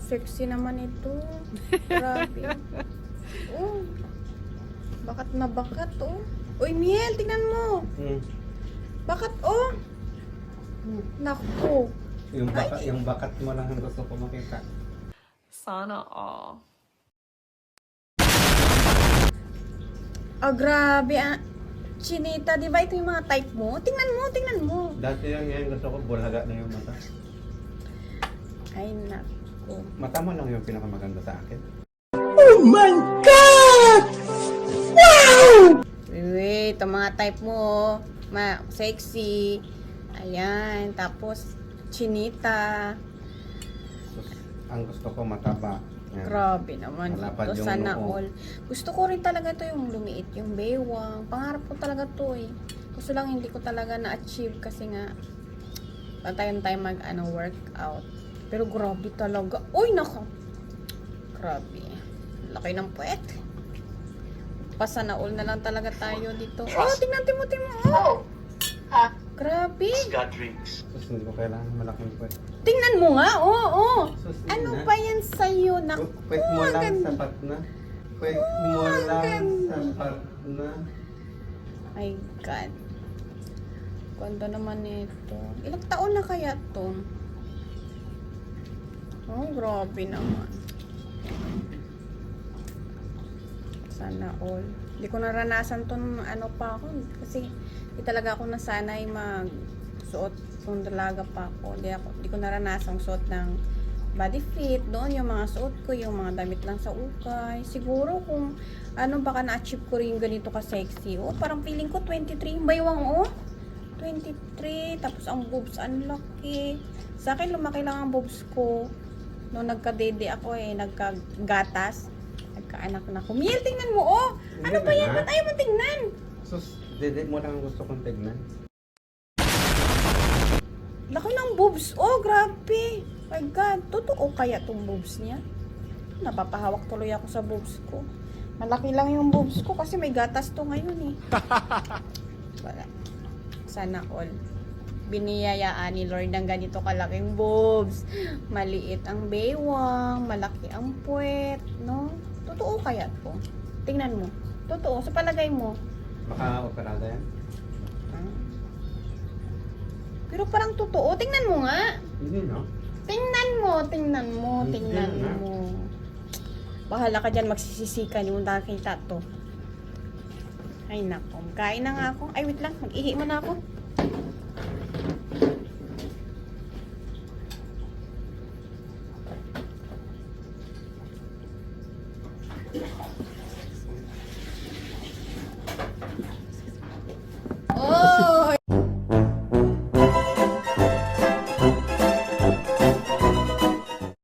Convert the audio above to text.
Sexy naman ito. Grabe. Oh. Bakat na bakat, oh. Uy, Miel, tingnan mo. Bakat, oh. Naku. Yung bakat mo lang ang gusto ko makita. Sana all. Ah, grabe. Ah. Chinita, di ba ito yung mga type mo? Tingnan mo, tingnan mo. Dati yan gusto ko, bulaga na yung mata. Ay, naku. Mata mo lang yung pinakamaganda sa akin. Wait, ang mga type mo, sexy. Ayan, tapos chinita. Ang gusto ko mataba. Yan. Grabe naman. Malapad Ito yung sana noo. all. Gusto ko rin talaga to yung lumiit, yung baywang. Pangarap ko talaga to eh. Gusto lang hindi ko talaga na-achieve kasi nga tayo workout. Pero grabe talaga. Uy, nako. Grabe. Laki ng puwet. Pasana all na lang talaga tayo dito. Oh, tingnan mo. Oh. Grabe. Tapos hindi ko kailangan malaking puwet. Tingnan mo nga. Oh. Sus, Ano na. pa yan sa'yo? Naku, Puwet mo ang lang ganda. sapat na. Puwet mo lang ganda. sapat na. My God. Ganda naman ito. Ilang taon na kaya to? Oh, grabe naman. Sana all. Hindi ko naranasan to nung ano pa ako. Kasi hindi talaga ako nasanay magsuot kung dalaga pa ako. Hindi ko naranasan suot ng body fit. Doon yung mga suot ko, yung mga damit lang sa ukay. Siguro kung baka na-achieve ko rin ganito ka-sexy. Oh, parang feeling ko 23. Baywang, oh. 23. Tapos ang boobs, ang laki. Sa akin, lumaki lang ang boobs ko. Nung nagka-dede ako nagkagatas. Nagkaanak na ko. Miel, tingnan mo, oh! Ano ba yan? Ba't ayaw mo tingnan? Sus, dede mo lang ang gusto kong tignan. Laki ng boobs. Oh, grabe. My God. Totoo kaya tong boobs niya? Napapahawak tuloy ako sa boobs ko. Malaki lang yung boobs ko kasi may gatas to ngayon eh. Wala. Sana all. Biniyayaan ni Lord ng ganito kalaking boobs. Maliit ang baywang. Malaki ang puwet. No? Totoo kaya to? Tingnan mo. Totoo. Sa palagay mo. Baka operada yan? Pero parang totoo. Tingnan mo nga. Hindi, no? Tingnan mo. Hindi Tingnan na. mo. Bahala ka dyan, magsisisikan yung nakakita to. Ay nako, kain na nga ako. Ay wait lang, mag-ihi mo na ako. Oh!